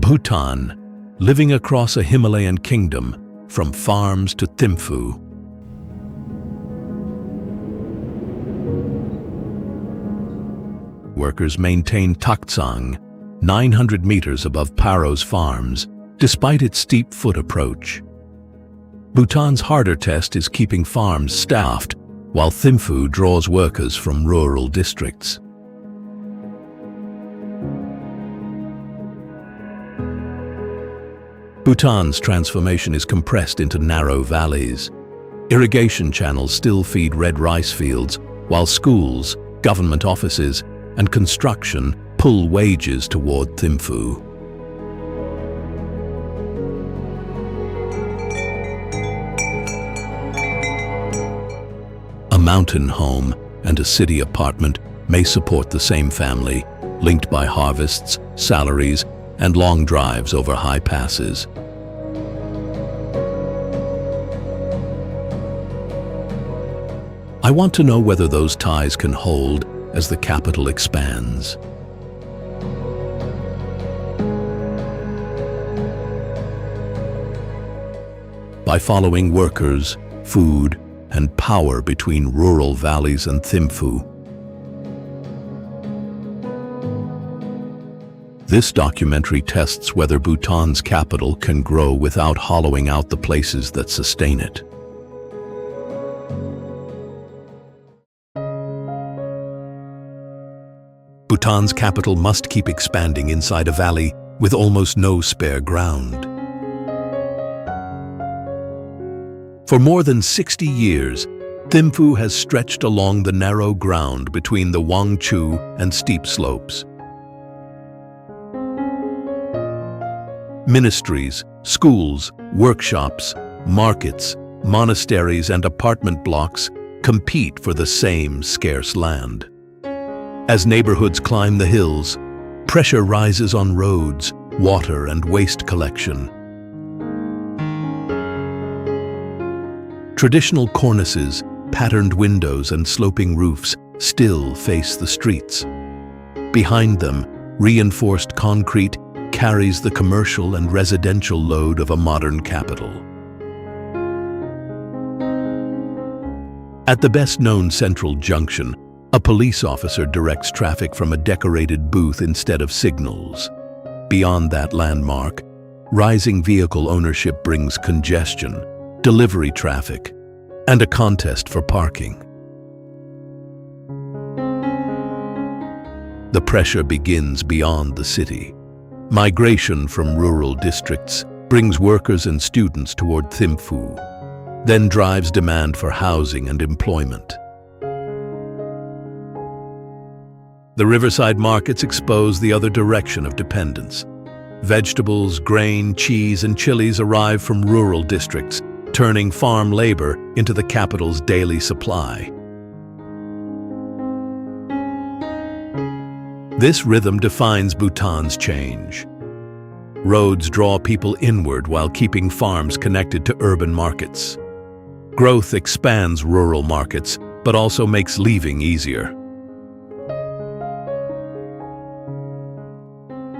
Bhutan, living across a Himalayan kingdom, from farms to Thimphu. Workers maintain Taktsang, 900 meters above Paro's farms, despite its steep foot approach. Bhutan's harder test is keeping farms staffed, while Thimphu draws workers from rural districts. Bhutan's transformation is compressed into narrow valleys. Irrigation channels still feed red rice fields, while schools, government offices, and construction pull wages toward Thimphu. A mountain home and a city apartment may support the same family, linked by harvests, salaries, and long drives over high passes. I want to know whether those ties can hold as the capital expands. By following workers, food, and power between rural valleys and Thimphu. This documentary tests whether Bhutan's capital can grow without hollowing out the places that sustain it. Bhutan's capital must keep expanding inside a valley with almost no spare ground. For more than 60 years, Thimphu has stretched along the narrow ground between the Wangchu and steep slopes. Ministries, schools, workshops, markets, monasteries, and apartment blocks compete for the same scarce land. As neighborhoods climb the hills, pressure rises on roads, water, and waste collection. Traditional cornices, patterned windows, and sloping roofs still face the streets. Behind them, reinforced concrete carries the commercial and residential load of a modern capital. At the best-known central junction, a police officer directs traffic from a decorated booth instead of signals. Beyond that landmark, rising vehicle ownership brings congestion, delivery traffic, and a contest for parking. The pressure begins beyond the city. Migration from rural districts brings workers and students toward Thimphu, then drives demand for housing and employment. The riverside markets expose the other direction of dependence. Vegetables, grain, cheese, and chilies arrive from rural districts, turning farm labor into the capital's daily supply. This rhythm defines Bhutan's change. Roads draw people inward while keeping farms connected to urban markets. Growth expands rural markets, but also makes leaving easier.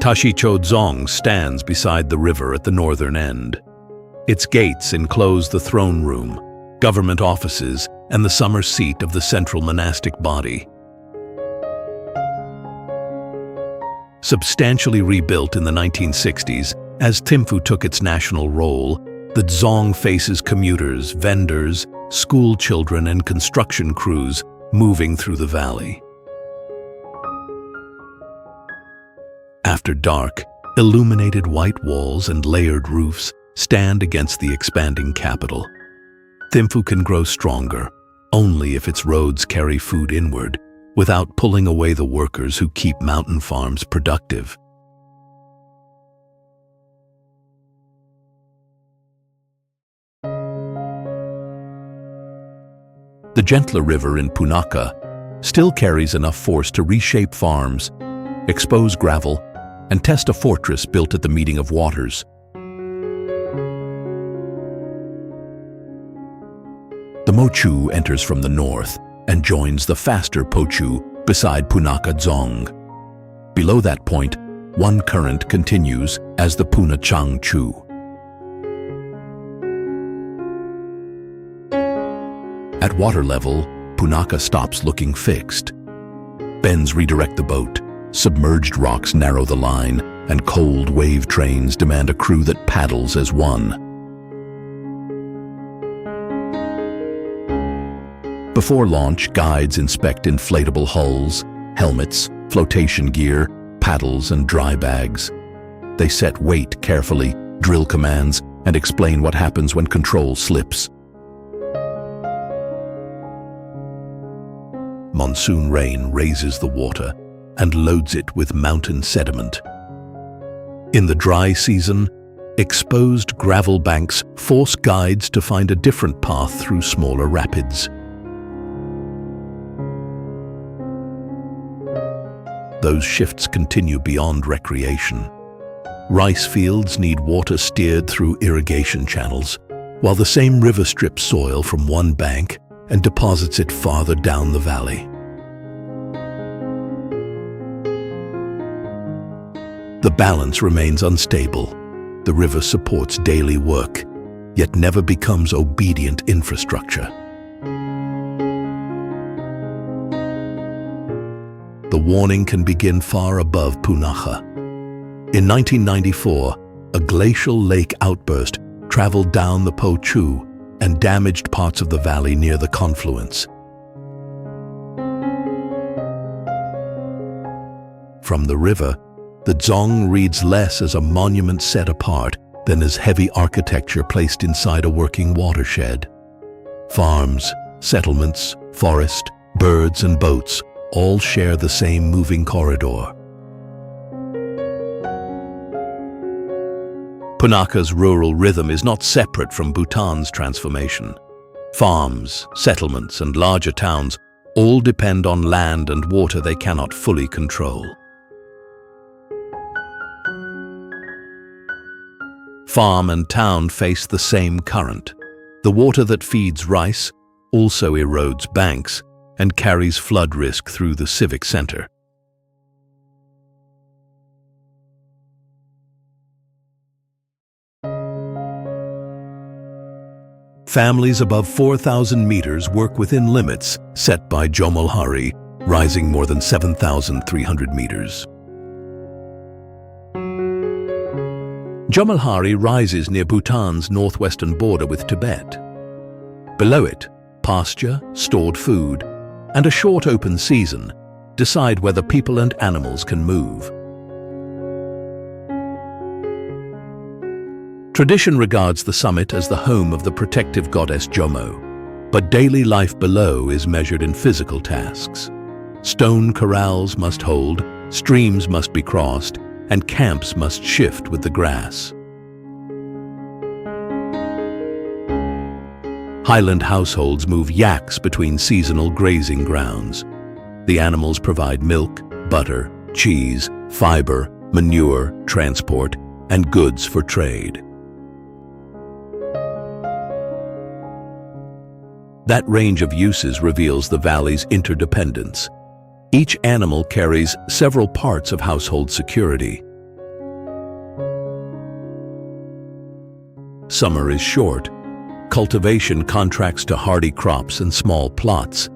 Tashichodzong stands beside the river at the northern end. Its gates enclose the throne room, government offices, and the summer seat of the central monastic body. Substantially rebuilt in the 1960s, as Thimphu took its national role, the dzong faces commuters, vendors, school children, and construction crews moving through the valley. After dark, illuminated white walls and layered roofs stand against the expanding capital. Thimphu can grow stronger only if its roads carry food inward, without pulling away the workers who keep mountain farms productive. The gentler river in Punakha still carries enough force to reshape farms, expose gravel, and test a fortress built at the meeting of waters. The Mochu enters from the north and joins the faster Pochu beside Punakha Dzong. Below that point, one current continues as the Punakha Chu. At water level, Punakha stops looking fixed. Bends redirect the boat, submerged rocks narrow the line, and cold wave trains demand a crew that paddles as one. Before launch, guides inspect inflatable hulls, helmets, flotation gear, paddles, and dry bags. They set weight carefully, drill commands, and explain what happens when control slips. Monsoon rain raises the water and loads it with mountain sediment. In the dry season, exposed gravel banks force guides to find a different path through smaller rapids. Those shifts continue beyond recreation. Rice fields need water steered through irrigation channels, while the same river strips soil from one bank and deposits it farther down the valley. The balance remains unstable. The river supports daily work, yet never becomes obedient infrastructure. The warning can begin far above Punakha. In 1994, a glacial lake outburst traveled down the Po Chu and damaged parts of the valley near the confluence. From the river, the Dzong reads less as a monument set apart than as heavy architecture placed inside a working watershed. Farms, settlements, forest, birds, and boats all share the same moving corridor. Punakha's rural rhythm is not separate from Bhutan's transformation. Farms, settlements, and larger towns all depend on land and water they cannot fully control. Farm and town face the same current. The water that feeds rice also erodes banks and carries flood risk through the civic center. Families above 4,000 meters work within limits set by Jomolhari, rising more than 7,300 meters. Jomolhari rises near Bhutan's northwestern border with Tibet. Below it, pasture, stored food, and a short open season decide whether people and animals can move. Tradition regards the summit as the home of the protective goddess Jomo, but daily life below is measured in physical tasks. Stone corrals must hold, streams must be crossed, and camps must shift with the grass. Highland households move yaks between seasonal grazing grounds. The animals provide milk, butter, cheese, fiber, manure, transport, and goods for trade. That range of uses reveals the valley's interdependence. Each animal carries several parts of household security. Summer is short. Cultivation contracts to hardy crops and small plots,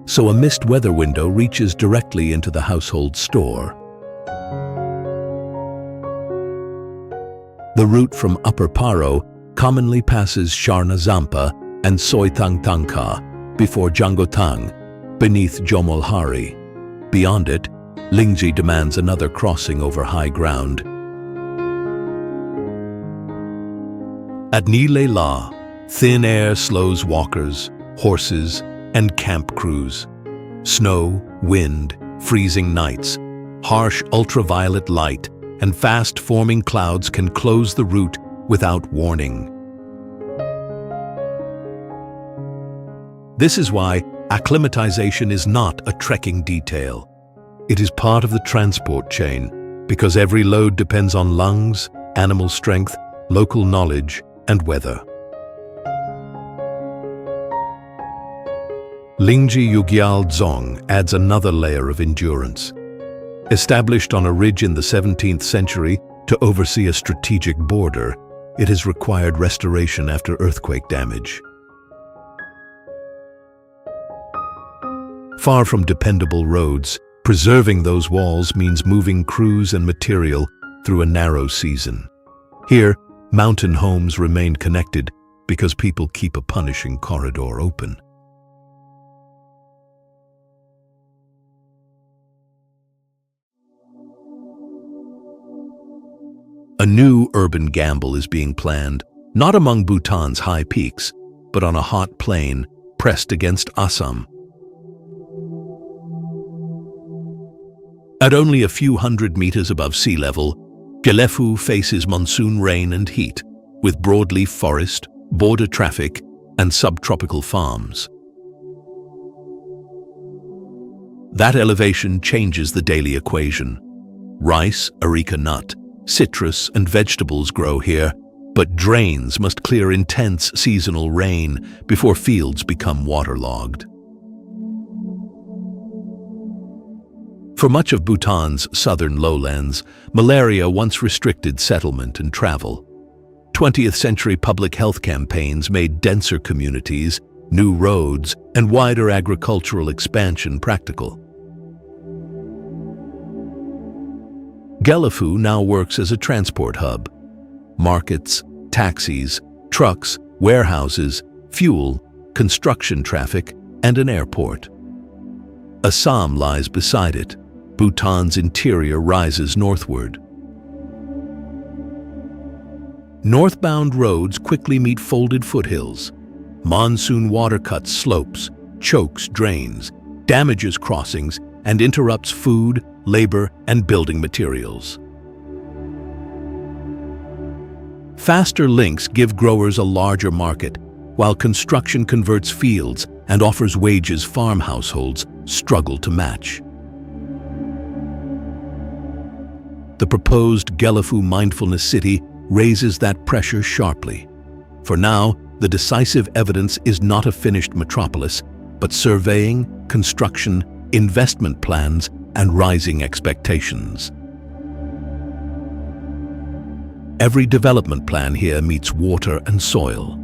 so a missed weather window reaches directly into the household store. The route from Upper Paro commonly passes Sharna-Zampa and Soitang-Tangka before Jangotang, beneath Jomolhari. Beyond it, Lingzhi demands another crossing over high ground. At Nile La, thin air slows walkers, horses, and camp crews. Snow, wind, freezing nights, harsh ultraviolet light, and fast-forming clouds can close the route without warning. This is why acclimatization is not a trekking detail. It is part of the transport chain, because every load depends on lungs, animal strength, local knowledge, and weather. Lingzhi Yugyal Dzong adds another layer of endurance. Established on a ridge in the 17th century to oversee a strategic border, it has required restoration after earthquake damage. Far from dependable roads, preserving those walls means moving crews and material through a narrow season. Here, mountain homes remain connected because people keep a punishing corridor open. A new urban gamble is being planned, not among Bhutan's high peaks, but on a hot plain pressed against Assam. At only a few hundred meters above sea level, Gelephu faces monsoon rain and heat, with broadleaf forest, border traffic, and subtropical farms. That elevation changes the daily equation. Rice, areca nut, citrus, and vegetables grow here, but drains must clear intense seasonal rain before fields become waterlogged. For much of Bhutan's southern lowlands, malaria once restricted settlement and travel. 20th century public health campaigns made denser communities, new roads, and wider agricultural expansion practical. Gelephu now works as a transport hub. Markets, taxis, trucks, warehouses, fuel, construction traffic, and an airport. Assam lies beside it. Bhutan's interior rises northward. Northbound roads quickly meet folded foothills. Monsoon water cuts slopes, chokes drains, damages crossings, and interrupts food, labor, and building materials. Faster links give growers a larger market, while construction converts fields and offers wages farm households struggle to match. The proposed Gelephu Mindfulness City raises that pressure sharply. For now, the decisive evidence is not a finished metropolis, but surveying, construction, investment plans, and rising expectations. Every development plan here meets water and soil.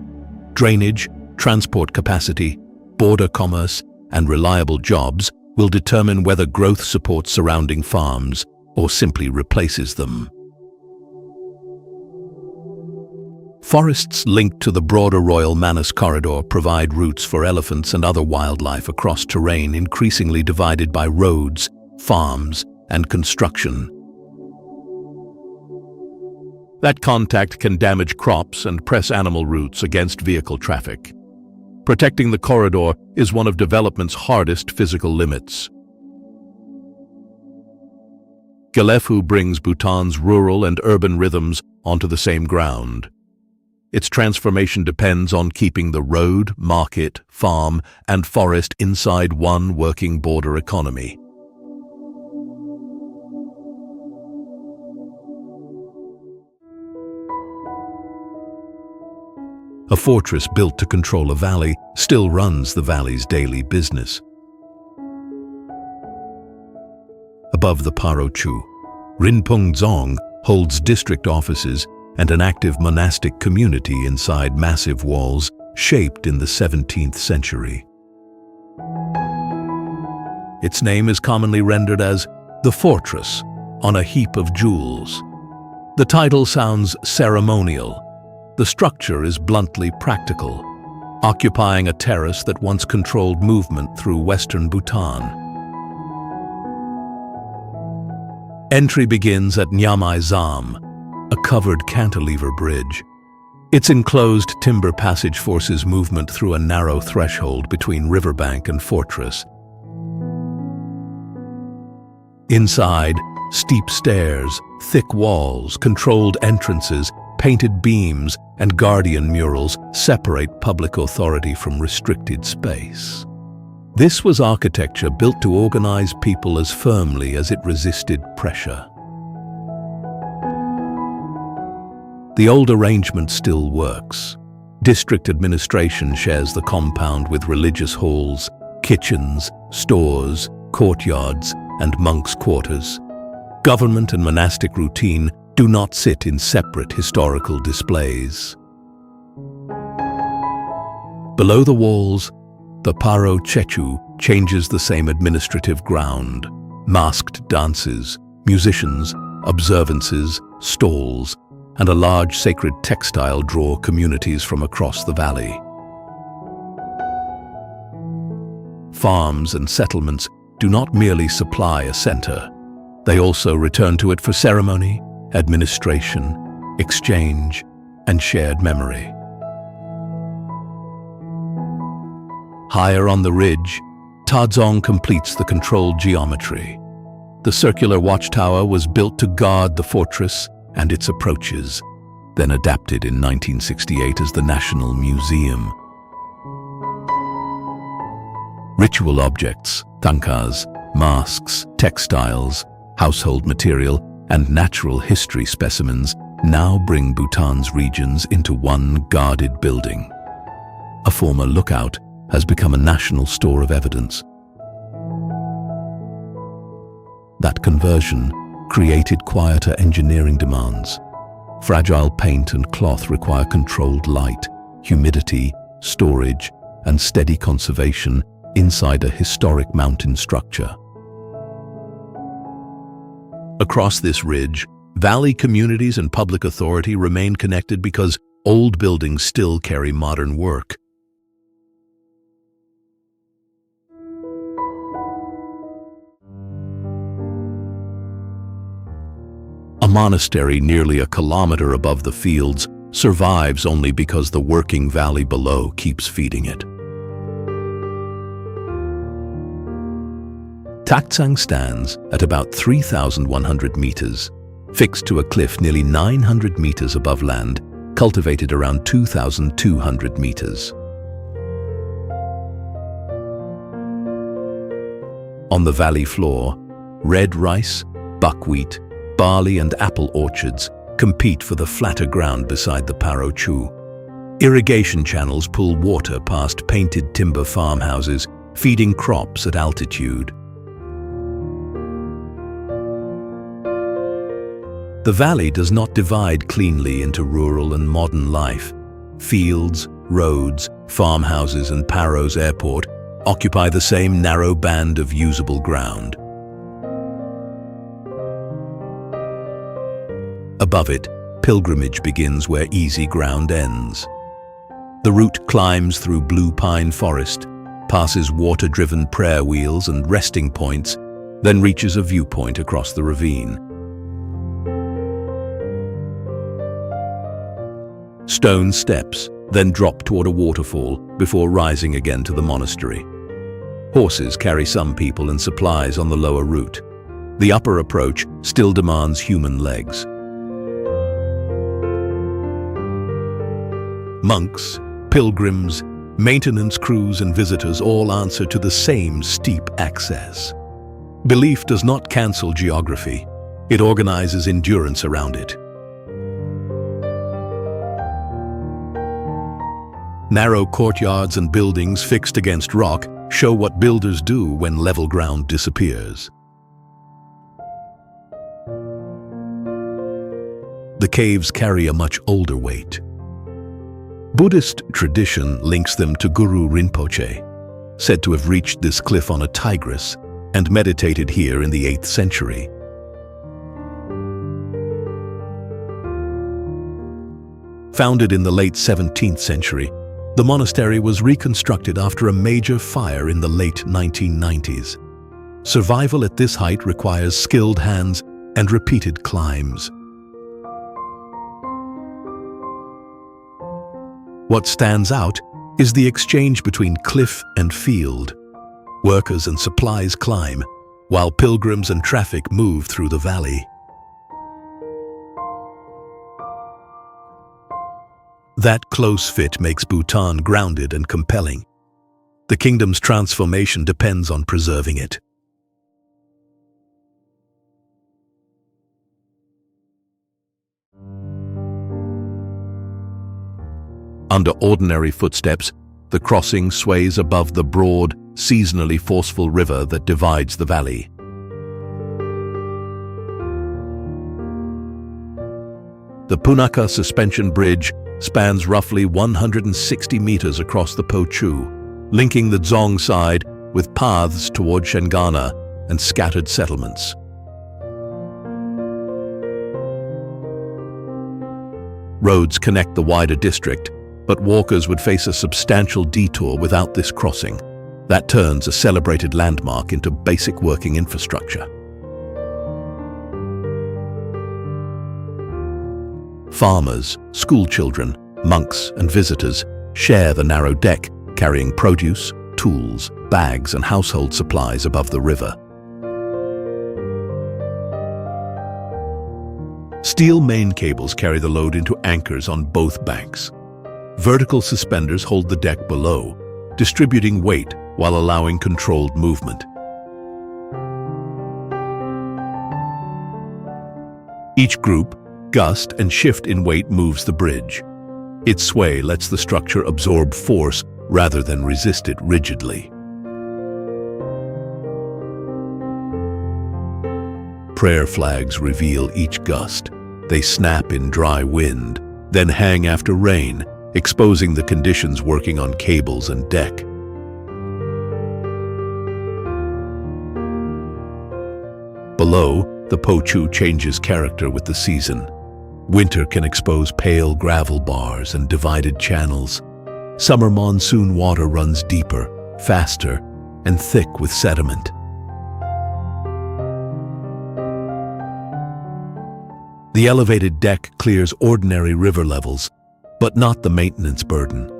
Drainage, transport capacity, border commerce, and reliable jobs will determine whether growth supports surrounding farms or simply replaces them. Forests linked to the broader Royal Manas corridor provide routes for elephants and other wildlife across terrain increasingly divided by roads, farms, and construction. That contact can damage crops and press animal routes against vehicle traffic. Protecting the corridor is one of development's hardest physical limits. Gelephu brings Bhutan's rural and urban rhythms onto the same ground. Its transformation depends on keeping the road, market, farm, and forest inside one working border economy. A fortress built to control a valley still runs the valley's daily business. Above the Paro, Rinpung Dzong holds district offices and an active monastic community inside massive walls shaped in the 17th century. Its name is commonly rendered as the fortress on a heap of jewels. The title sounds ceremonial. The structure is bluntly practical, occupying a terrace that once controlled movement through western Bhutan. Entry begins at Nyamai Zam, a covered cantilever bridge. Its enclosed timber passage forces movement through a narrow threshold between riverbank and fortress. Inside, steep stairs, thick walls, controlled entrances, painted beams, and guardian murals separate public authority from restricted space. This was architecture built to organize people as firmly as it resisted pressure. The old arrangement still works. District administration shares the compound with religious halls, kitchens, stores, courtyards, and monks' quarters. Government and monastic routine do not sit in separate historical displays. Below the walls, the Paro Chechu changes the same administrative ground. Masked dances, musicians, observances, stalls, and a large sacred textile draw communities from across the valley. Farms and settlements do not merely supply a center. They also return to it for ceremony, administration, exchange, and shared memory. Higher on the ridge, Taktsang completes the controlled geometry. The circular watchtower was built to guard the fortress and its approaches, then adapted in 1968 as the National Museum. Ritual objects, tankas, masks, textiles, household material, and natural history specimens now bring Bhutan's regions into one guarded building. A former lookout has become a national store of evidence. That conversion created quieter engineering demands. Fragile paint and cloth require controlled light, humidity, storage, and steady conservation inside a historic mountain structure. Across this ridge, valley communities and public authority remain connected because old buildings still carry modern work. A monastery nearly a kilometer above the fields survives only because the working valley below keeps feeding it. Taktsang stands at about 3,100 meters, fixed to a cliff nearly 900 meters above land, cultivated around 2,200 meters. On the valley floor, red rice, buckwheat, barley and apple orchards compete for the flatter ground beside the Paro Chu. Irrigation channels pull water past painted timber farmhouses, feeding crops at altitude. The valley does not divide cleanly into rural and modern life. Fields, roads, farmhouses and Paro's airport occupy the same narrow band of usable ground. Above it, pilgrimage begins where easy ground ends. The route climbs through blue pine forest, passes water-driven prayer wheels and resting points, then reaches a viewpoint across the ravine. Stone steps then drop toward a waterfall before rising again to the monastery. Horses carry some people and supplies on the lower route. The upper approach still demands human legs. Monks, pilgrims, maintenance crews and visitors all answer to the same steep access. Belief does not cancel geography. It organizes endurance around it. Narrow courtyards and buildings fixed against rock show what builders do when level ground disappears. The caves carry a much older weight. Buddhist tradition links them to Guru Rinpoche, said to have reached this cliff on a tigress and meditated here in the 8th century. Founded in the late 17th century, the monastery was reconstructed after a major fire in the late 1990s. Survival at this height requires skilled hands and repeated climbs. What stands out is the exchange between cliff and field. Workers and supplies climb, while pilgrims and traffic move through the valley. That close fit makes Bhutan grounded and compelling. The kingdom's transformation depends on preserving it. Under ordinary footsteps, the crossing sways above the broad, seasonally forceful river that divides the valley. The Punakha suspension bridge spans roughly 160 meters across the Po Chu, linking the Dzong side with paths toward Shengana and scattered settlements. Roads connect the wider district, but walkers would face a substantial detour without this crossing. That turns a celebrated landmark into basic working infrastructure. Farmers, schoolchildren, monks, and visitors share the narrow deck, carrying produce, tools, bags, and household supplies above the river. Steel main cables carry the load into anchors on both banks. Vertical suspenders hold the deck below, distributing weight while allowing controlled movement. Each group, gust, and shift in weight moves the bridge. Its sway lets the structure absorb force rather than resist it rigidly. Prayer flags reveal each gust. They snap in dry wind, then hang after rain, exposing the conditions working on cables and deck. Below, the Po Chu changes character with the season. Winter can expose pale gravel bars and divided channels. Summer monsoon water runs deeper, faster, and thick with sediment. The elevated deck clears ordinary river levels, but not the maintenance burden.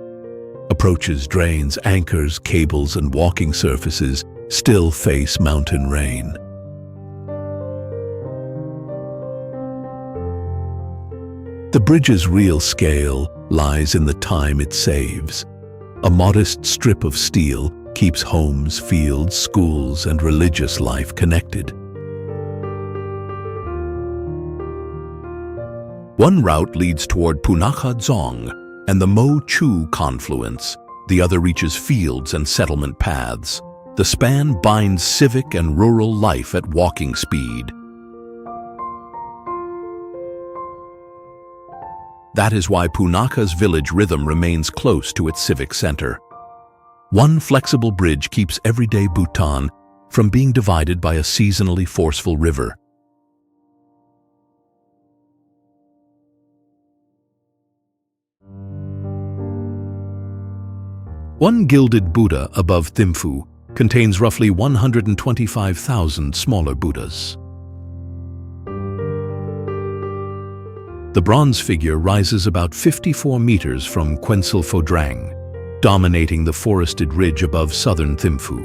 Approaches, drains, anchors, cables, and walking surfaces still face mountain rain. The bridge's real scale lies in the time it saves. A modest strip of steel keeps homes, fields, schools, and religious life connected. One route leads toward Punakha Dzong and the Mo Chu confluence. The other reaches fields and settlement paths. The span binds civic and rural life at walking speed. That is why Punakha's village rhythm remains close to its civic center. One flexible bridge keeps everyday Bhutan from being divided by a seasonally forceful river. One gilded Buddha above Thimphu contains roughly 125,000 smaller Buddhas. The bronze figure rises about 54 meters from Khwensel Phodrang, dominating the forested ridge above southern Thimphu.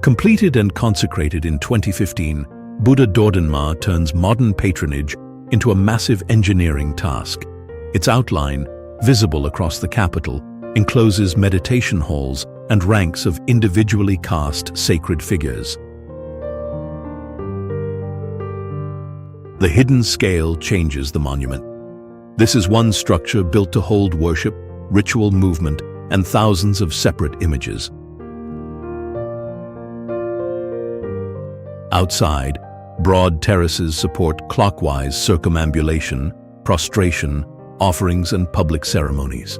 Completed and consecrated in 2015, Buddha Dordenma turns modern patronage into a massive engineering task. Its outline, visible across the capital, encloses meditation halls and ranks of individually cast sacred figures. The hidden scale changes the monument. This is one structure built to hold worship, ritual movement, and thousands of separate images. Outside, broad terraces support clockwise circumambulation, prostration, offerings, and public ceremonies.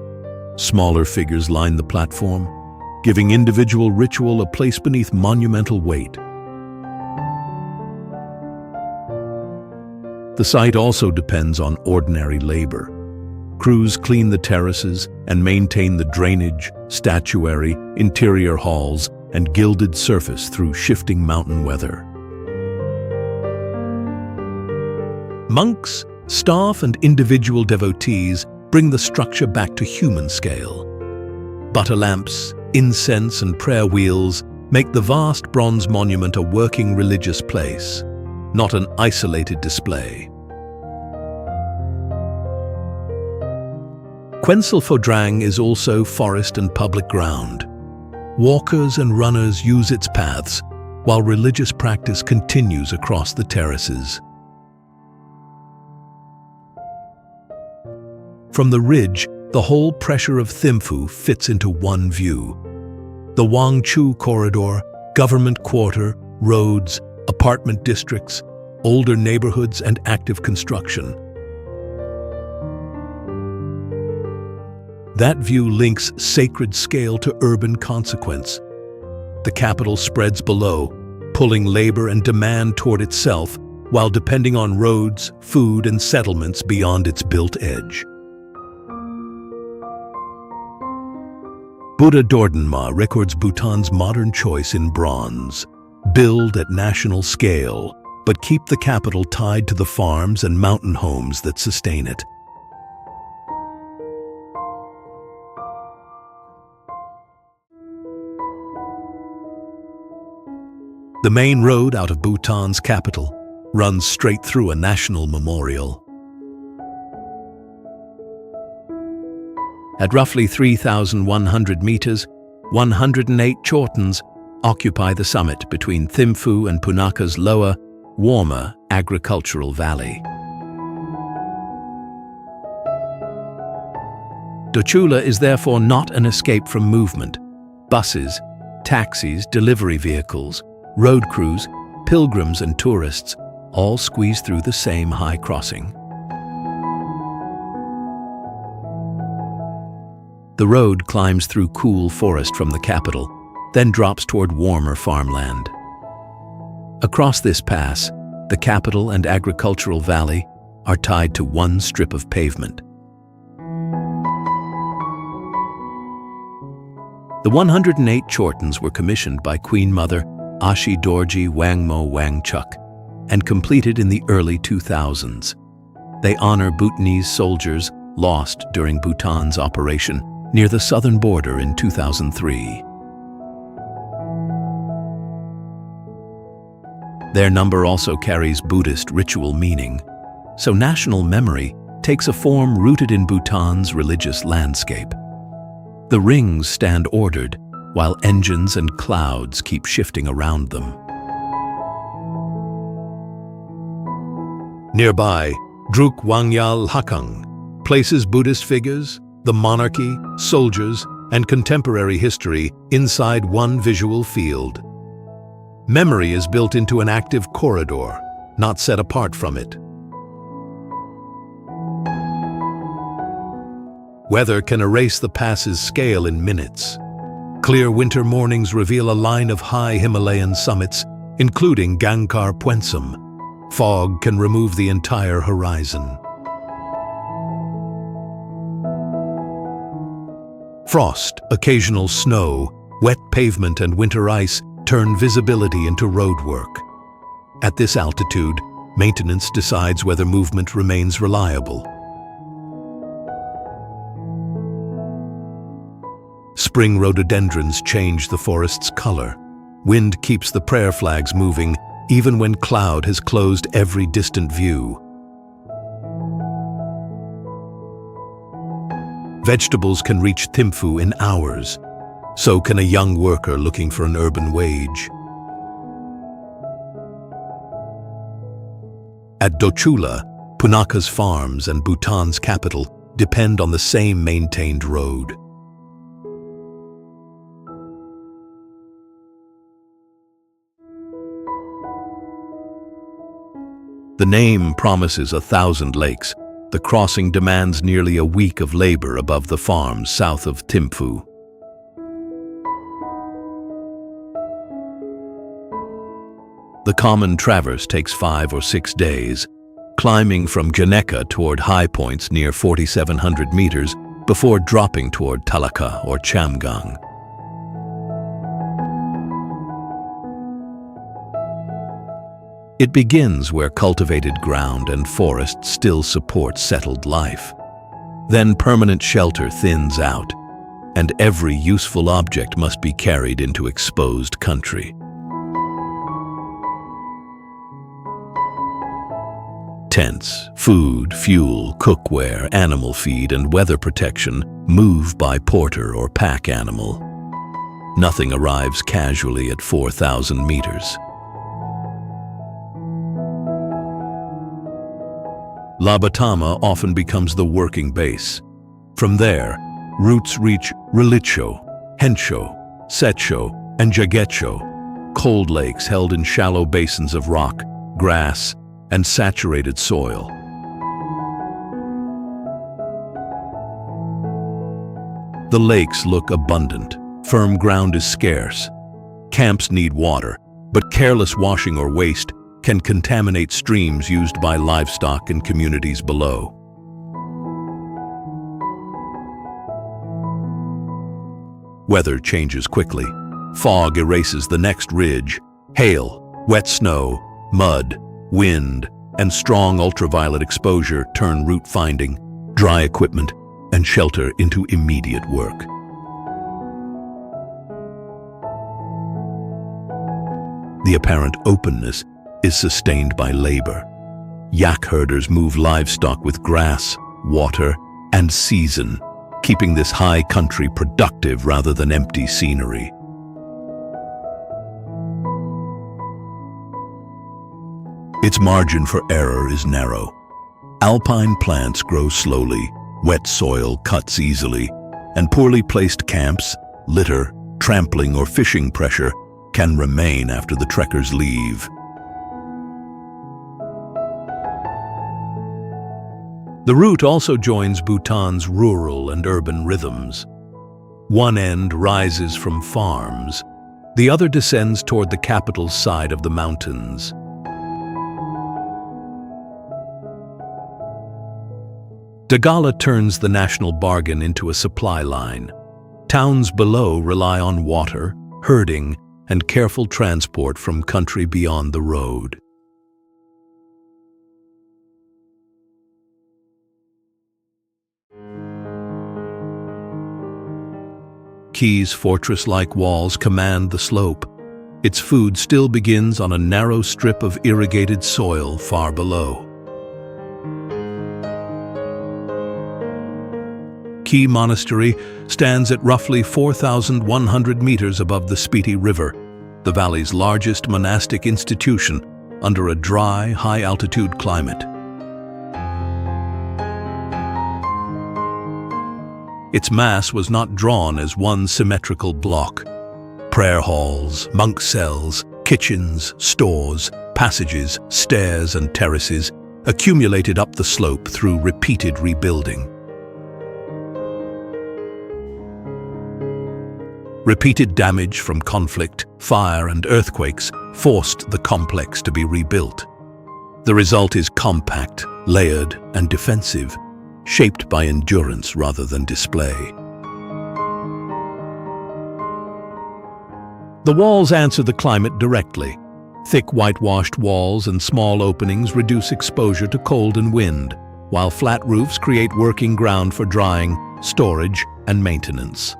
Smaller figures line the platform, giving individual ritual a place beneath monumental weight. The site also depends on ordinary labor. Crews clean the terraces and maintain the drainage, statuary, interior halls, and gilded surface through shifting mountain weather. Monks, staff, and individual devotees bring the structure back to human scale. Butter lamps, incense, and prayer wheels make the vast bronze monument a working religious place, not an isolated display. Khwensel Phodrang is also forest and public ground. Walkers and runners use its paths, while religious practice continues across the terraces. From the ridge, the whole pressure of Thimphu fits into one view. The Wangchu corridor, government quarter, roads, apartment districts, older neighborhoods, and active construction. That view links sacred scale to urban consequence. The capital spreads below, pulling labor and demand toward itself, while depending on roads, food, and settlements beyond its built edge. Buddha Dordenma records Bhutan's modern choice in bronze. Build at national scale, but keep the capital tied to the farms and mountain homes that sustain it. The main road out of Bhutan's capital runs straight through a national memorial. At roughly 3,100 meters, 108 chortens occupy the summit between Thimphu and Punakha's lower, warmer agricultural valley. Dochula is therefore not an escape from movement. Buses, taxis, delivery vehicles, road crews, pilgrims and tourists all squeeze through the same high crossing. The road climbs through cool forest from the capital, then drops toward warmer farmland. Across this pass, the capital and agricultural valley are tied to one strip of pavement. The 108 chortens were commissioned by Queen Mother Ashi Dorji Wangmo Wangchuk and completed in the early 2000s. They honor Bhutanese soldiers lost during Bhutan's operation near the southern border in 2003. Their number also carries Buddhist ritual meaning, so national memory takes a form rooted in Bhutan's religious landscape. The rings stand ordered, while engines and clouds keep shifting around them. Nearby, Druk Wangyal Hakang places Buddhist figures, the monarchy, soldiers, and contemporary history inside one visual field. Memory is built into an active corridor, not set apart from it. Weather can erase the pass's scale in minutes. Clear winter mornings reveal a line of high Himalayan summits, including Gangkar Puensum. Fog can remove the entire horizon. Frost, occasional snow, wet pavement, and winter ice turn visibility into roadwork. At this altitude, maintenance decides whether movement remains reliable. Spring rhododendrons change the forest's color. Wind keeps the prayer flags moving, even when cloud has closed every distant view. Vegetables can reach Thimphu in hours. So can a young worker looking for an urban wage. At Dochula, Punakha's farms and Bhutan's capital depend on the same maintained road. The name promises 1,000 lakes. The crossing demands nearly a week of labor above the farms south of Thimphu. The common traverse takes 5 or 6 days, climbing from Punakha toward high points near 4,700 meters before dropping toward Talaka or Chamgang. It begins where cultivated ground and forest still support settled life. Then permanent shelter thins out, and every useful object must be carried into exposed country. Tents, food, fuel, cookware, animal feed, and weather protection move by porter or pack animal. Nothing arrives casually at 4,000 meters. Labatama often becomes the working base. From there, routes reach Relitsho, Hensho, Setsho, and Jagetcho, cold lakes held in shallow basins of rock, grass, and saturated soil. The lakes look abundant. Firm ground is scarce. Camps need water, but careless washing or waste can contaminate streams used by livestock and communities below. Weather changes quickly. Fog erases the next ridge. Hail, wet snow, mud, wind, and strong ultraviolet exposure turn route finding, dry equipment, and shelter into immediate work. The apparent openness is sustained by labor. Yak herders move livestock with grass, water, and season, keeping this high country productive rather than empty scenery. Its margin for error is narrow. Alpine plants grow slowly, wet soil cuts easily, and poorly placed camps, litter, trampling, or fishing pressure can remain after the trekkers leave. The route also joins Bhutan's rural and urban rhythms. One end rises from farms, the other descends toward the capital's side of the mountains. Dagala turns the national bargain into a supply line. Towns below rely on water, herding, and careful transport from country beyond the road. Ki's fortress-like walls command the slope. Its food still begins on a narrow strip of irrigated soil far below. Ki Monastery stands at roughly 4,100 meters above the Spiti River, the valley's largest monastic institution under a dry, high-altitude climate. Its mass was not drawn as one symmetrical block. Prayer halls, monk cells, kitchens, stores, passages, stairs, and terraces accumulated up the slope through repeated rebuilding. Repeated damage from conflict, fire, and earthquakes forced the complex to be rebuilt. The result is compact, layered, and defensive, shaped by endurance rather than display. The walls answer the climate directly. Thick whitewashed walls and small openings reduce exposure to cold and wind, while flat roofs create working ground for drying, storage, and maintenance.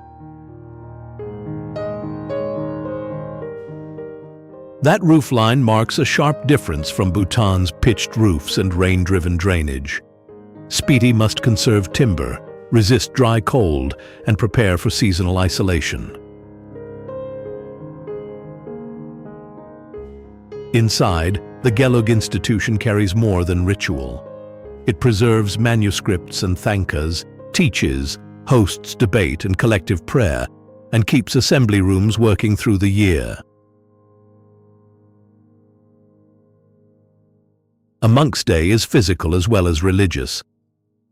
That roofline marks a sharp difference from Bhutan's pitched roofs and rain-driven drainage. Spiti must conserve timber, resist dry cold, and prepare for seasonal isolation. Inside, the Gelug institution carries more than ritual. It preserves manuscripts and thankas, teaches, hosts debate and collective prayer, and keeps assembly rooms working through the year. A monk's day is physical as well as religious.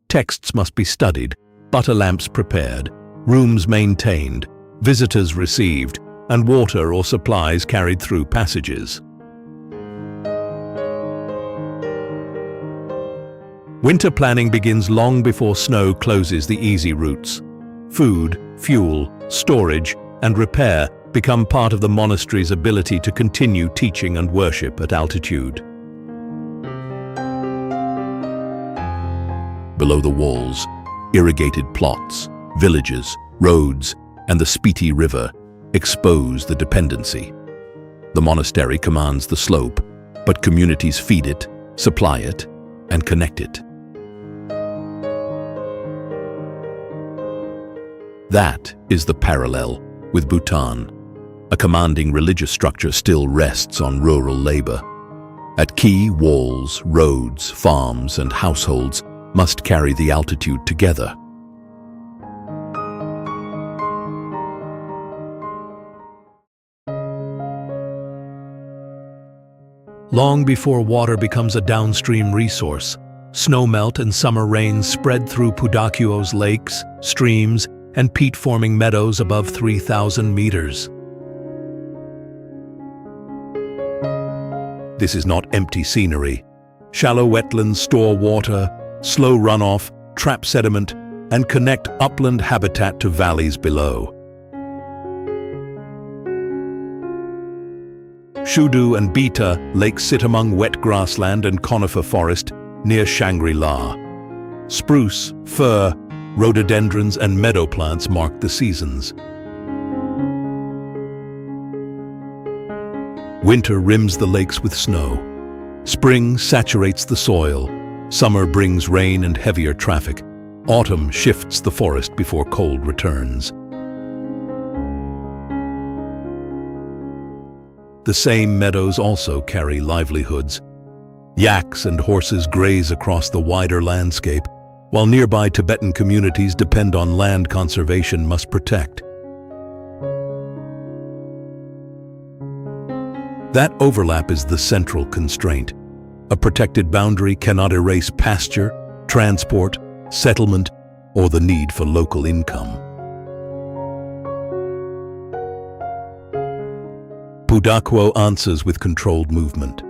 Texts must be studied, butter lamps prepared, rooms maintained, visitors received, and water or supplies carried through passages. Winter planning begins long before snow closes the easy routes. Food, fuel, storage, and repair become part of the monastery's ability to continue teaching and worship at altitude. Below the walls, irrigated plots, villages, roads, and the Spiti River expose the dependency. The monastery commands the slope, but communities feed it, supply it, and connect it. That is the parallel with Bhutan. A commanding religious structure still rests on rural labor. At Ki, walls, roads, farms, and households must carry the altitude together. Long before water becomes a downstream resource, snowmelt and summer rains spread through Pudakyuo's lakes, streams, and peat-forming meadows above 3,000 meters. This is not empty scenery. Shallow wetlands store water, slow runoff, trap sediment, and connect upland habitat to valleys below. Shudu and Beta lakes sit among wet grassland and conifer forest near Shangri-La. Spruce, fir, rhododendrons, and meadow plants mark the seasons. Winter rims the lakes with snow. Spring saturates the soil. Summer brings rain and heavier traffic. Autumn shifts the forest before cold returns. The same meadows also carry livelihoods. Yaks and horses graze across the wider landscape, while nearby Tibetan communities depend on land conservation must protect. That overlap is the central constraint. A protected boundary cannot erase pasture, transport, settlement, or the need for local income. Pudakyuo answers with controlled movement.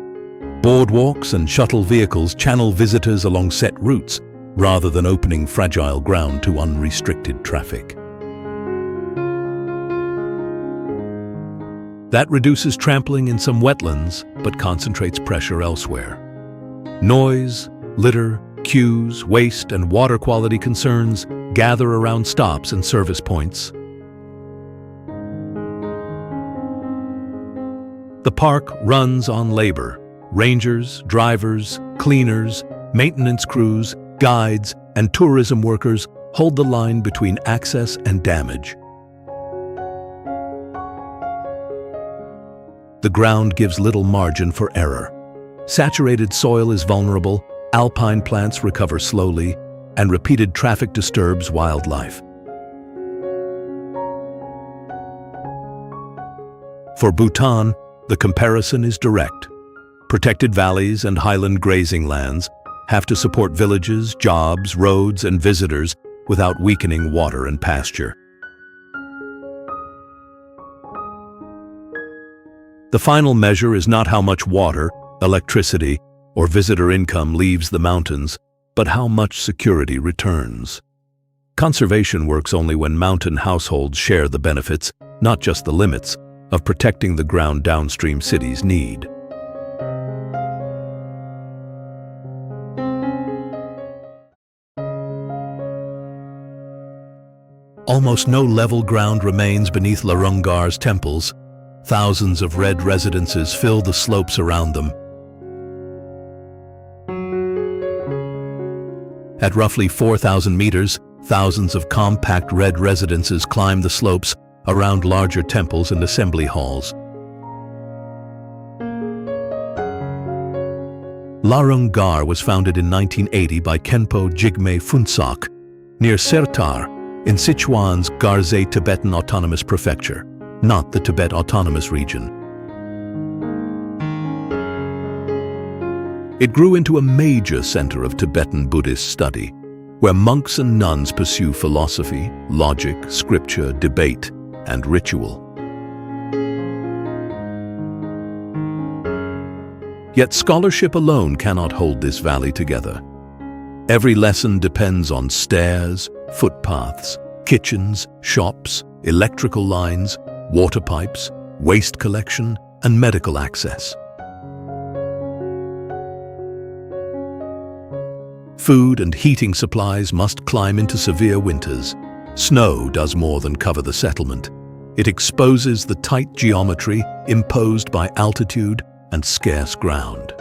Boardwalks and shuttle vehicles channel visitors along set routes rather than opening fragile ground to unrestricted traffic. That reduces trampling in some wetlands, but concentrates pressure elsewhere. Noise, litter, queues, waste, and water quality concerns gather around stops and service points. The park runs on labor. Rangers, drivers, cleaners, maintenance crews, guides, and tourism workers hold the line between access and damage. The ground gives little margin for error. Saturated soil is vulnerable, alpine plants recover slowly, and repeated traffic disturbs wildlife. For Bhutan, the comparison is direct. Protected valleys and highland grazing lands have to support villages, jobs, roads, and visitors without weakening water and pasture. The final measure is not how much water, electricity, or visitor income leaves the mountains, but how much security returns. Conservation works only when mountain households share the benefits, not just the limits, of protecting the ground downstream cities need. Almost no level ground remains beneath Larunggar's temples. Thousands of red residences fill the slopes around them. At roughly 4,000 meters, thousands of compact red residences climb the slopes around larger temples and assembly halls. Larunggar was founded in 1980 by Khenpo Jigme Phuntsok, near Sertar, in Sichuan's Garzei Tibetan Autonomous Prefecture, not the Tibet Autonomous Region. It grew into a major center of Tibetan Buddhist study, where monks and nuns pursue philosophy, logic, scripture, debate, and ritual. Yet scholarship alone cannot hold this valley together. Every lesson depends on stairs, footpaths, kitchens, shops, electrical lines, water pipes, waste collection, and medical access. Food and heating supplies must climb into severe winters. Snow does more than cover the settlement. It exposes the tight geometry imposed by altitude and scarce ground.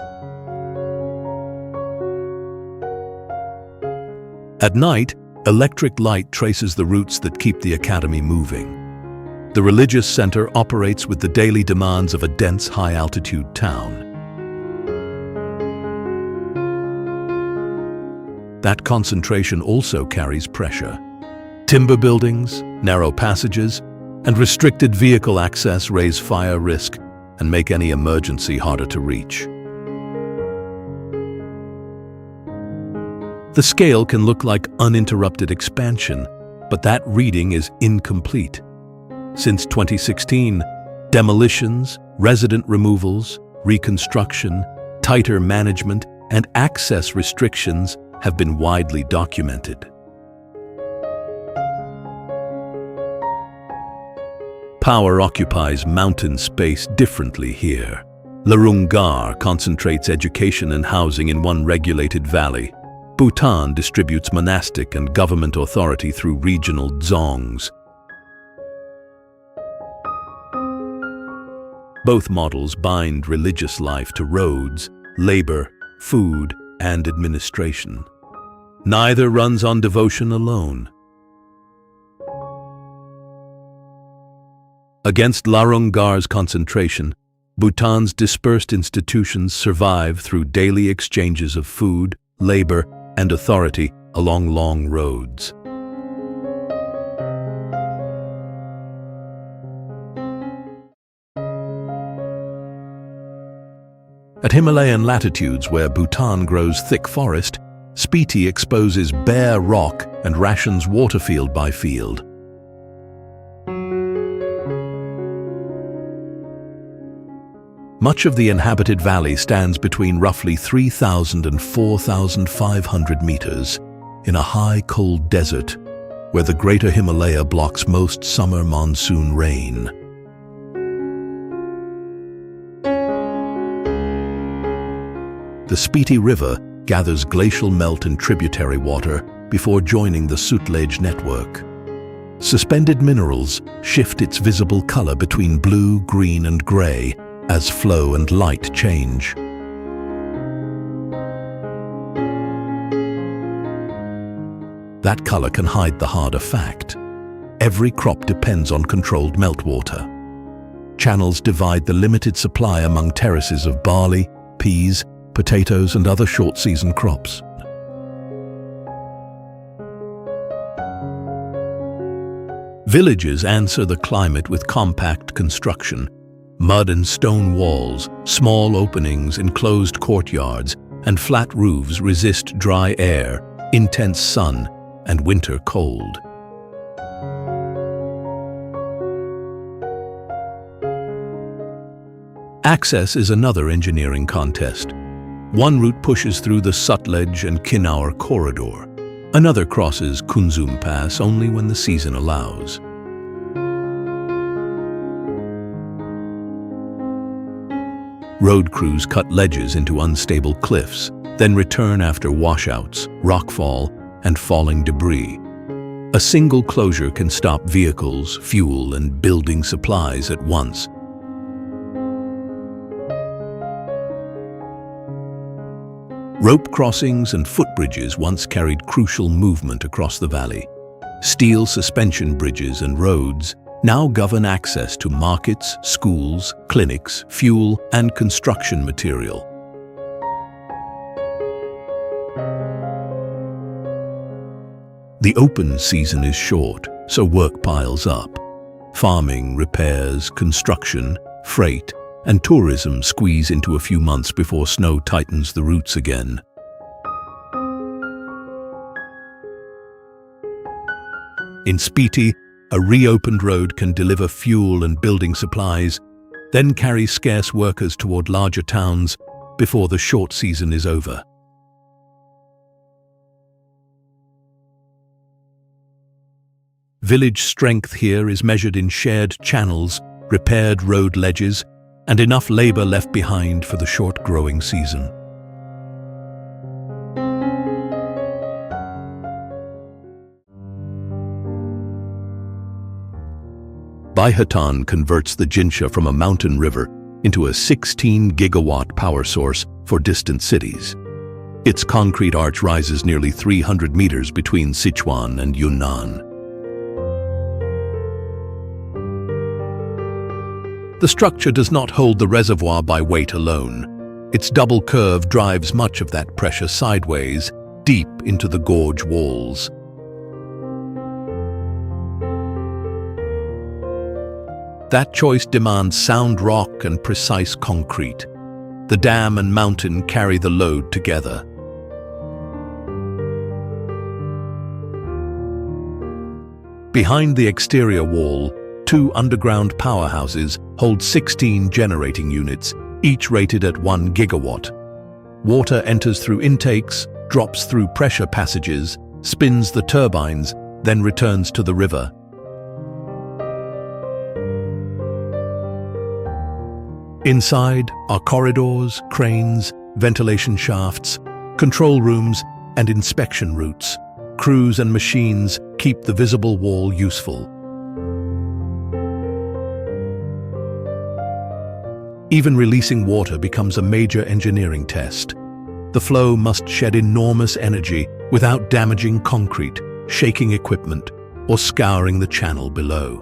At night, electric light traces the routes that keep the academy moving. The religious center operates with the daily demands of a dense, high-altitude town. That concentration also carries pressure. Timber buildings, narrow passages, and restricted vehicle access raise fire risk and make any emergency harder to reach. The scale can look like uninterrupted expansion, but that reading is incomplete. Since 2016, demolitions, resident removals, reconstruction, tighter management, and access restrictions have been widely documented. Power occupies mountain space differently here. Larungar concentrates education and housing in one regulated valley. Bhutan distributes monastic and government authority through regional dzongs. Both models bind religious life to roads, labor, food, and administration. Neither runs on devotion alone. Against Larungar's concentration, Bhutan's dispersed institutions survive through daily exchanges of food, labor, and authority along long roads. At Himalayan latitudes where Bhutan grows thick forest, Spiti exposes bare rock and rations water field by field. Much of the inhabited valley stands between roughly 3,000 and 4,500 meters in a high, cold desert where the Greater Himalaya blocks most summer monsoon rain. The Spiti River gathers glacial melt and tributary water before joining the Sutlej network. Suspended minerals shift its visible color between blue, green, and gray as flow and light change. That color can hide the harder fact. Every crop depends on controlled meltwater. Channels divide the limited supply among terraces of barley, peas, potatoes, and other short-season crops. Villages answer the climate with compact construction. Mud and stone walls, small openings, enclosed courtyards, and flat roofs resist dry air, intense sun, and winter cold. Access is another engineering contest. One route pushes through the Sutlej and Kinnaur corridor. Another crosses Kunzum Pass only when the season allows. Road crews cut ledges into unstable cliffs, then return after washouts, rockfall, and falling debris. A single closure can stop vehicles, fuel, and building supplies at once. Rope crossings and footbridges once carried crucial movement across the valley. Steel suspension bridges and roads now govern access to markets, schools, clinics, fuel, and construction material. The open season is short, so work piles up. Farming, repairs, construction, freight, and tourism squeeze into a few months before snow tightens the routes again. In Spiti, a reopened road can deliver fuel and building supplies, then carry scarce workers toward larger towns before the short season is over. Village strength here is measured in shared channels, repaired road ledges, and enough labor left behind for the short growing season. Bhutan converts the Jinsha from a mountain river into a 16-gigawatt power source for distant cities. Its concrete arch rises nearly 300 meters between Sichuan and Yunnan. The structure does not hold the reservoir by weight alone. Its double curve drives much of that pressure sideways, deep into the gorge walls. That choice demands sound rock and precise concrete. The dam and mountain carry the load together. Behind the exterior wall, 2 underground powerhouses hold 16 generating units, each rated at 1 gigawatt. Water enters through intakes, drops through pressure passages, spins the turbines, then returns to the river. Inside are corridors, cranes, ventilation shafts, control rooms, and inspection routes. Crews and machines keep the visible wall useful. Even releasing water becomes a major engineering test. The flow must shed enormous energy without damaging concrete, shaking equipment, or scouring the channel below.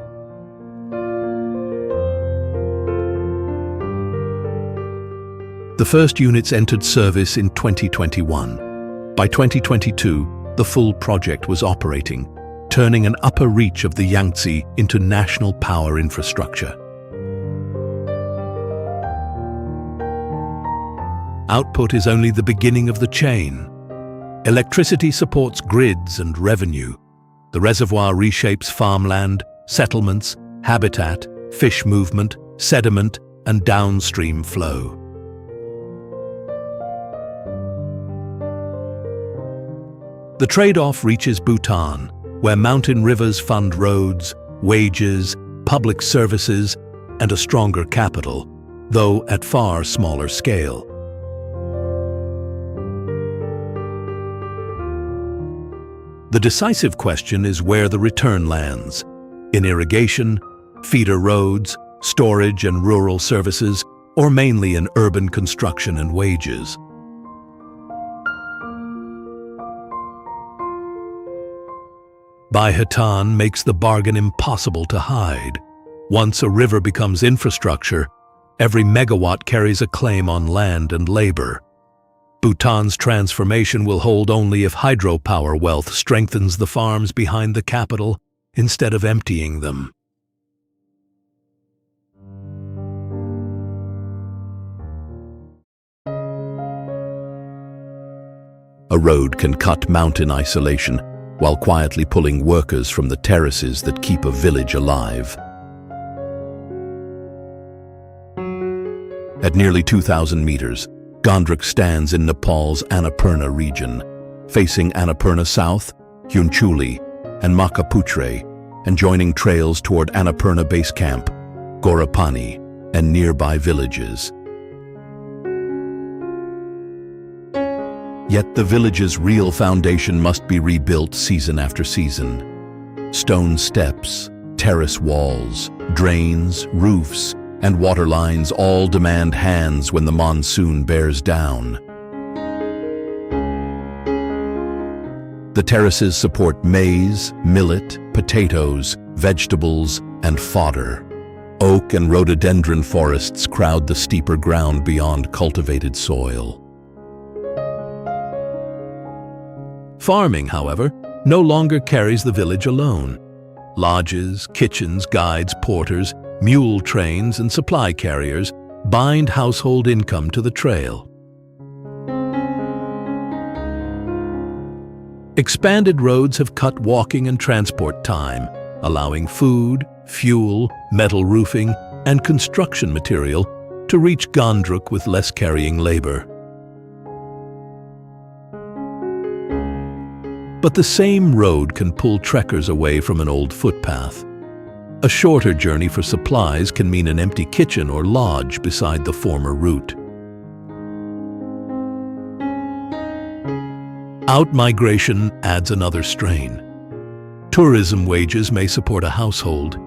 The first units entered service in 2021. By 2022, the full project was operating, turning an upper reach of the Yangtze into national power infrastructure. Output is only the beginning of the chain. Electricity supports grids and revenue. The reservoir reshapes farmland, settlements, habitat, fish movement, sediment, and downstream flow. The trade-off reaches Bhutan, where mountain rivers fund roads, wages, public services, and a stronger capital, though at far smaller scale. The decisive question is where the return lands: in irrigation, feeder roads, storage and rural services, or mainly in urban construction and wages. Bhutan makes the bargain impossible to hide. Once a river becomes infrastructure, every megawatt carries a claim on land and labor. Bhutan's transformation will hold only if hydropower wealth strengthens the farms behind the capital instead of emptying them. A road can cut mountain isolation while quietly pulling workers from the terraces that keep a village alive. At nearly 2,000 meters, Gandruk stands in Nepal's Annapurna region, facing Annapurna South, Hunchuli, and Makaputre, and joining trails toward Annapurna Base Camp, Gorapani, and nearby villages. Yet the village's real foundation must be rebuilt season after season. Stone steps, terrace walls, drains, roofs, and water lines all demand hands when the monsoon bears down. The terraces support maize, millet, potatoes, vegetables, and fodder. Oak and rhododendron forests crowd the steeper ground beyond cultivated soil. Farming, however, no longer carries the village alone. Lodges, kitchens, guides, porters, mule trains, and supply carriers bind household income to the trail. Expanded roads have cut walking and transport time, allowing food, fuel, metal roofing, and construction material to reach Gandruk with less carrying labor. But the same road can pull trekkers away from an old footpath. A shorter journey for supplies can mean an empty kitchen or lodge beside the former route. Out-migration adds another strain. Tourism wages may support a household,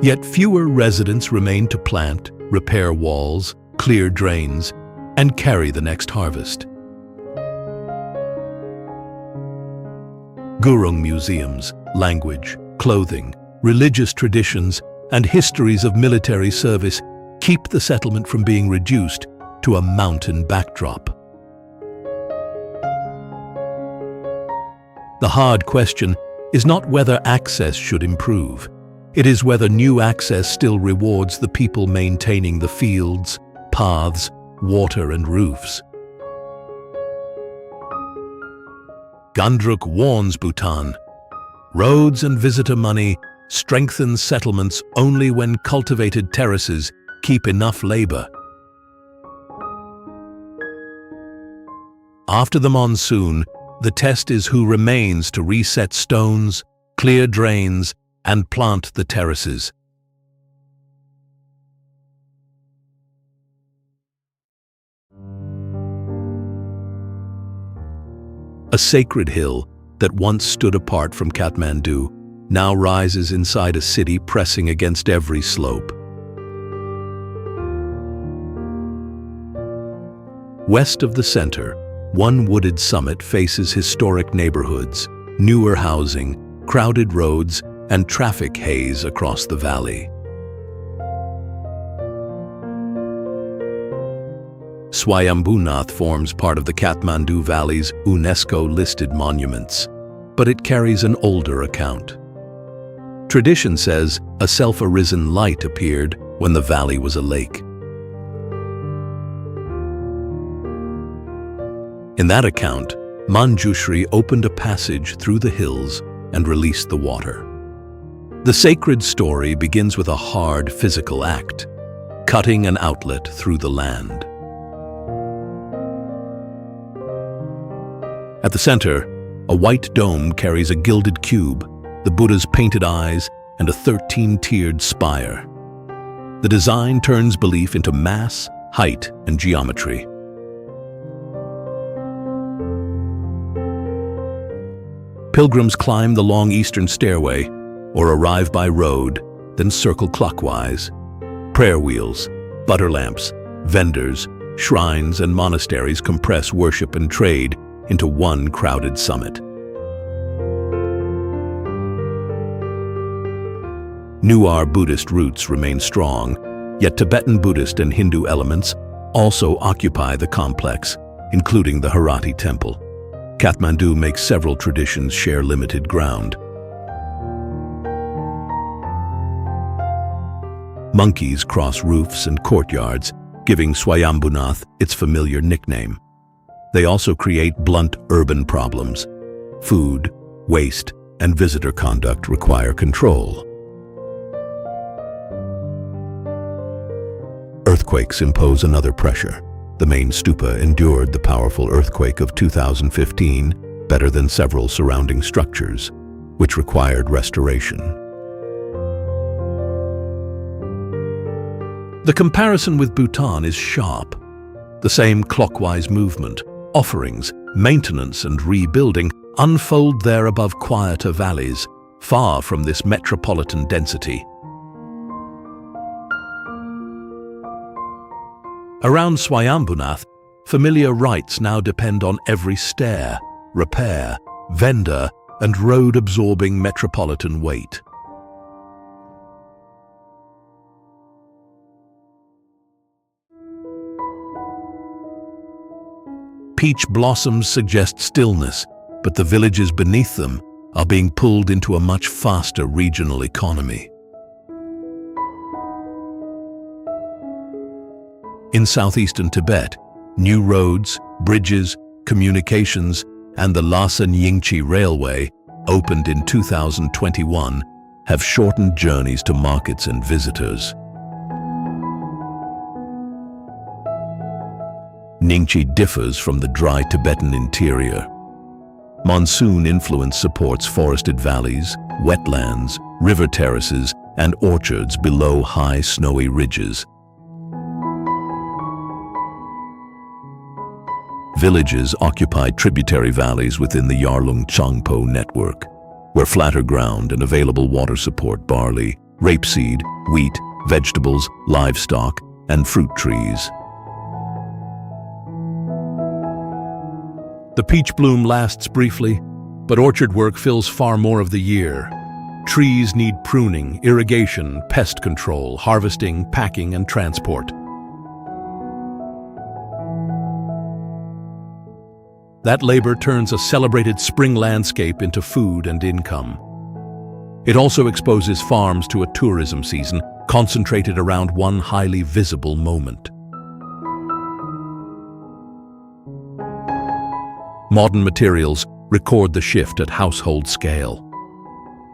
yet fewer residents remain to plant, repair walls, clear drains, and carry the next harvest. Gurung museums, language, clothing, religious traditions, and histories of military service keep the settlement from being reduced to a mountain backdrop. The hard question is not whether access should improve. It is whether new access still rewards the people maintaining the fields, paths, water, and roofs. Gandruk warns Bhutan, Roads and visitor money strengthen settlements only when cultivated terraces keep enough labor. After the monsoon, the test is who remains to reset stones, clear drains, and plant the terraces. A sacred hill that once stood apart from Kathmandu now rises inside a city pressing against every slope. West of the center, one wooded summit faces historic neighborhoods, newer housing, crowded roads, and traffic haze across the valley. Swayambhunath forms part of the Kathmandu Valley's UNESCO-listed monuments, but it carries an older account. Tradition says a self-arisen light appeared when the valley was a lake. In that account, Manjushri opened a passage through the hills and released the water. The sacred story begins with a hard physical act, cutting an outlet through the land. At the center, a white dome carries a gilded cube, the Buddha's painted eyes, and a 13-tiered spire. The design turns belief into mass, height, and geometry. Pilgrims climb the long eastern stairway, or arrive by road, then circle clockwise. Prayer wheels, butter lamps, vendors, shrines, and monasteries compress worship and trade into one crowded summit. Newar Buddhist roots remain strong, yet Tibetan Buddhist and Hindu elements also occupy the complex, including the Harati temple. Kathmandu makes several traditions share limited ground. Monkeys cross roofs and courtyards, giving Swayambhunath its familiar nickname. They also create blunt urban problems. Food, waste, and visitor conduct require control. Earthquakes impose another pressure. The main stupa endured the powerful earthquake of 2015 better than several surrounding structures, which required restoration. The comparison with Bhutan is sharp. The same clockwise movement, offerings, maintenance, and rebuilding unfold there above quieter valleys, far from this metropolitan density. Around Swayambhunath, familiar rites now depend on every stair, repair, vendor, and road-absorbing metropolitan weight. Peach blossoms suggest stillness, but the villages beneath them are being pulled into a much faster regional economy. In southeastern Tibet, new roads, bridges, communications, and the Lhasa-Nyingchi Railway, opened in 2021, have shortened journeys to markets and visitors. Nyingchi differs from the dry Tibetan interior. Monsoon influence supports forested valleys, wetlands, river terraces, and orchards below high snowy ridges. Villages occupy tributary valleys within the Yarlung Changpo network, where flatter ground and available water support barley, rapeseed, wheat, vegetables, livestock, and fruit trees. The peach bloom lasts briefly, but orchard work fills far more of the year. Trees need pruning, irrigation, pest control, harvesting, packing, and transport. That labor turns a celebrated spring landscape into food and income. It also exposes farms to a tourism season concentrated around one highly visible moment. Modern materials record the shift at household scale.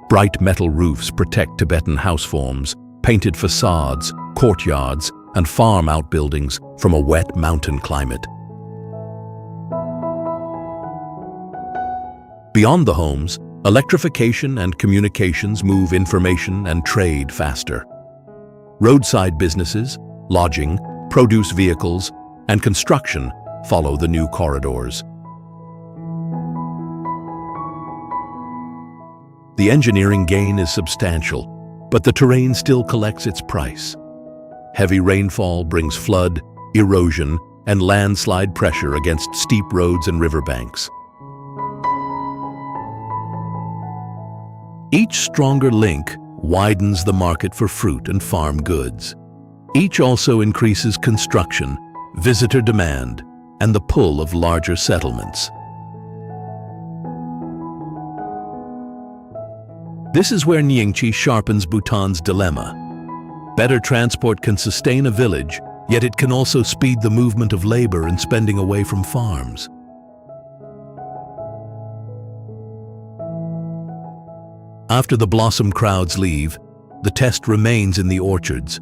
Bright metal roofs protect Tibetan house forms, painted facades, courtyards, and farm outbuildings from a wet mountain climate. Beyond the homes, electrification and communications move information and trade faster. Roadside businesses, lodging, produce vehicles, and construction follow the new corridors. The engineering gain is substantial, but the terrain still collects its price. Heavy rainfall brings flood, erosion, and landslide pressure against steep roads and riverbanks. Each stronger link widens the market for fruit and farm goods. Each also increases construction, visitor demand, and the pull of larger settlements. This is where Nyingchi sharpens Bhutan's dilemma. Better transport can sustain a village, yet it can also speed the movement of labor and spending away from farms. After the blossom crowds leave, the test remains in the orchards,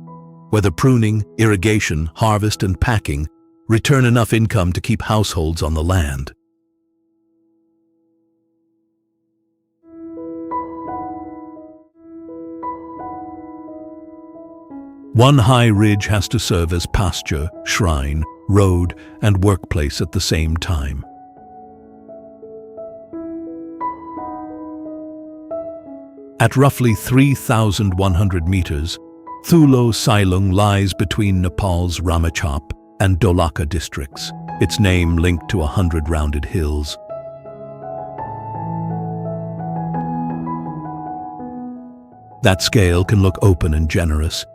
whether pruning, irrigation, harvest, and packing return enough income to keep households on the land. One high ridge has to serve as pasture, shrine, road, and workplace at the same time. At roughly 3,100 meters, Thulo Sailung lies between Nepal's Ramachop and Dolakha districts, its name linked to 100 rounded hills. That scale can look open and generous,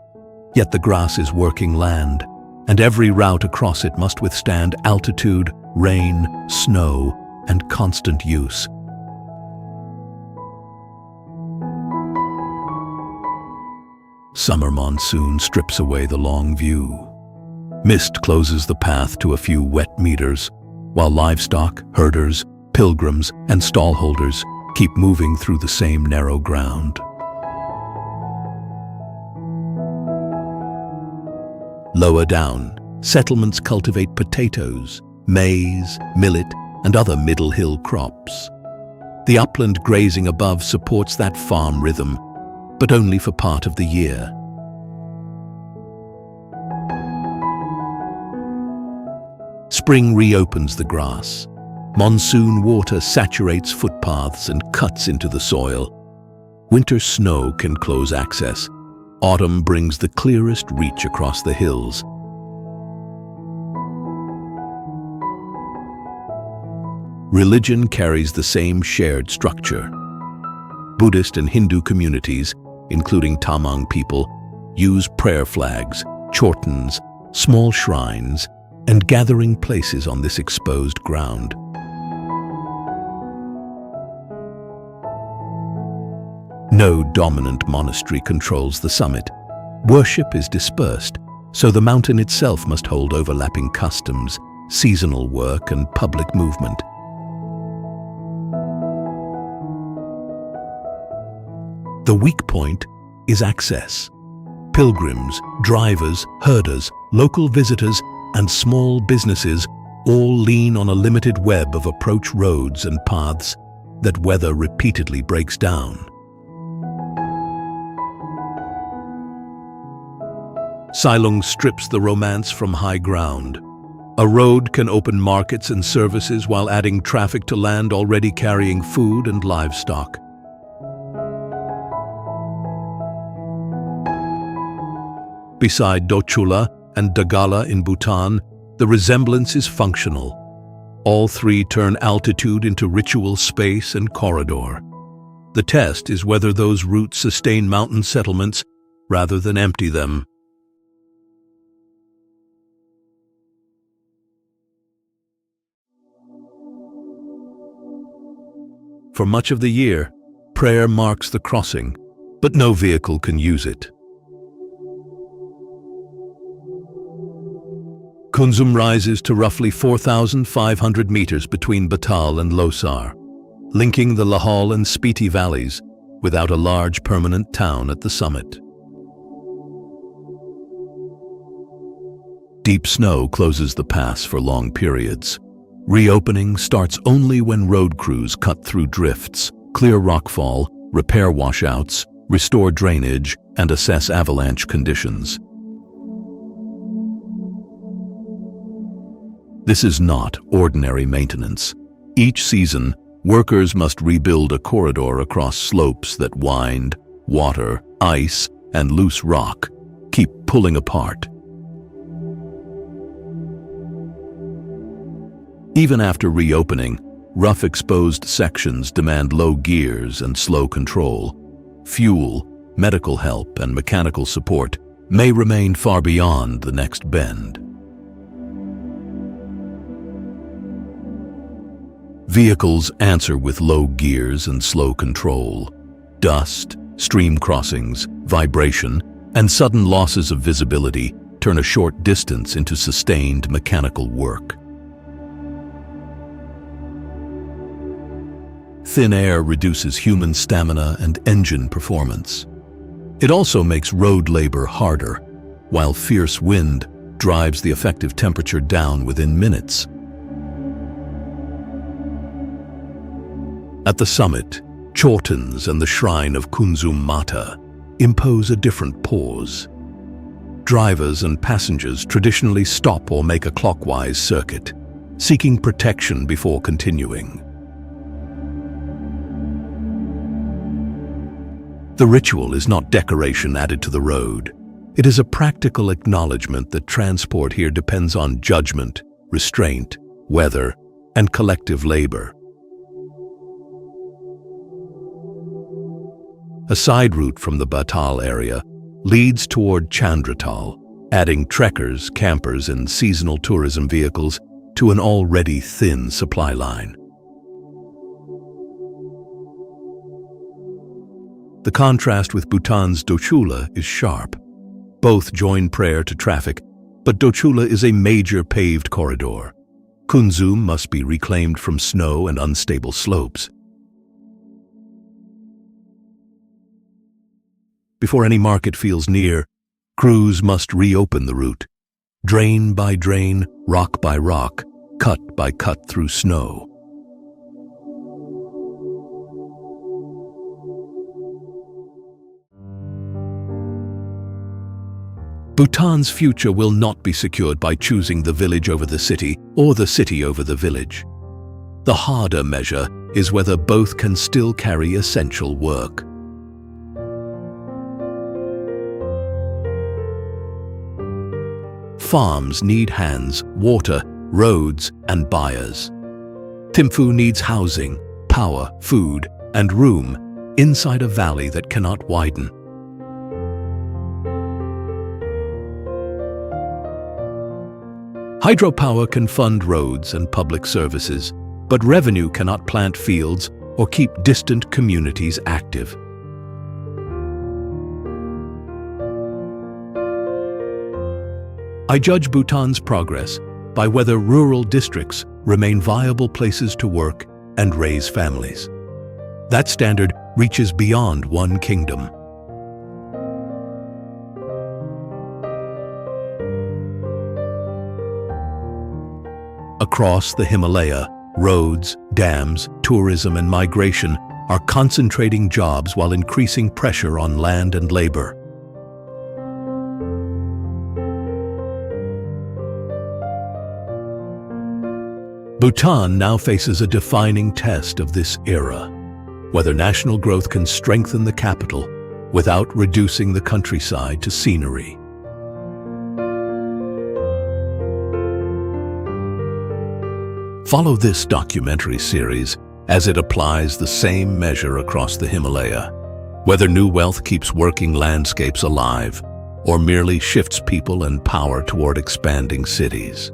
yet the grass is working land, and every route across it must withstand altitude, rain, snow, and constant use. Summer monsoon strips away the long view. Mist closes the path to a few wet meters, while livestock, herders, pilgrims, and stallholders keep moving through the same narrow ground. Lower down, settlements cultivate potatoes, maize, millet, and other middle hill crops. The upland grazing above supports that farm rhythm, but only for part of the year. Spring reopens the grass. Monsoon water saturates footpaths and cuts into the soil. Winter snow can close access. Autumn brings the clearest reach across the hills. Religion carries the same shared structure. Buddhist and Hindu communities, including Tamang people, use prayer flags, chortens, small shrines, and gathering places on this exposed ground. No dominant monastery controls the summit. Worship is dispersed, so the mountain itself must hold overlapping customs, seasonal work, and public movement. The weak point is access. Pilgrims, drivers, herders, local visitors, and small businesses all lean on a limited web of approach roads and paths that weather repeatedly breaks down. Sailung strips the romance from high ground. A road can open markets and services while adding traffic to land already carrying food and livestock. Beside Dochula and Dagala in Bhutan, the resemblance is functional. All three turn altitude into ritual space and corridor. The test is whether those routes sustain mountain settlements rather than empty them. For much of the year, prayer marks the crossing, but no vehicle can use it. Kunzum rises to roughly 4,500 meters between Batal and Losar. Linking the Lahal and Spiti valleys, without a large permanent town at the summit. Deep snow closes the pass for long periods. Reopening starts only when road crews cut through drifts, clear rockfall, repair washouts, restore drainage, and assess avalanche conditions. This is not ordinary maintenance. Each season, workers must rebuild a corridor across slopes that wind, water, ice, and loose rock keep pulling apart. Even after reopening, rough exposed sections demand low gears and slow control. Fuel, medical help, and mechanical support may remain far beyond the next bend. Vehicles answer with low gears and slow control. Dust, stream crossings, vibration, and sudden losses of visibility turn a short distance into sustained mechanical work. Thin air reduces human stamina and engine performance. It also makes road labor harder, while fierce wind drives the effective temperature down within minutes. At the summit, Chortens and the shrine of Kunzum Mata impose a different pause. Drivers and passengers traditionally stop or make a clockwise circuit, seeking protection before continuing. The ritual is not decoration added to the road. It is a practical acknowledgement that transport here depends on judgment, restraint, weather, and collective labor. A side route from the Batal area leads toward Chandratal, adding trekkers, campers, and seasonal tourism vehicles to an already thin supply line. The contrast with Bhutan's Dochula is sharp. Both join prayer to traffic, but Dochula is a major paved corridor. Kunzum must be reclaimed from snow and unstable slopes. Before any market feels near, crews must reopen the route, drain by drain, rock by rock, cut by cut through snow. Bhutan's future will not be secured by choosing the village over the city or the city over the village. The harder measure is whether both can still carry essential work. Farms need hands, water, roads, and buyers. Thimphu needs housing, power, food, and room inside a valley that cannot widen. Hydropower can fund roads and public services, but revenue cannot plant fields or keep distant communities active. I judge Bhutan's progress by whether rural districts remain viable places to work and raise families. That standard reaches beyond one kingdom. Across the Himalaya, roads, dams, tourism, and migration are concentrating jobs while increasing pressure on land and labor. Bhutan now faces a defining test of this era, whether national growth can strengthen the capital without reducing the countryside to scenery. Follow this documentary series as it applies the same measure across the Himalaya, whether new wealth keeps working landscapes alive or merely shifts people and power toward expanding cities.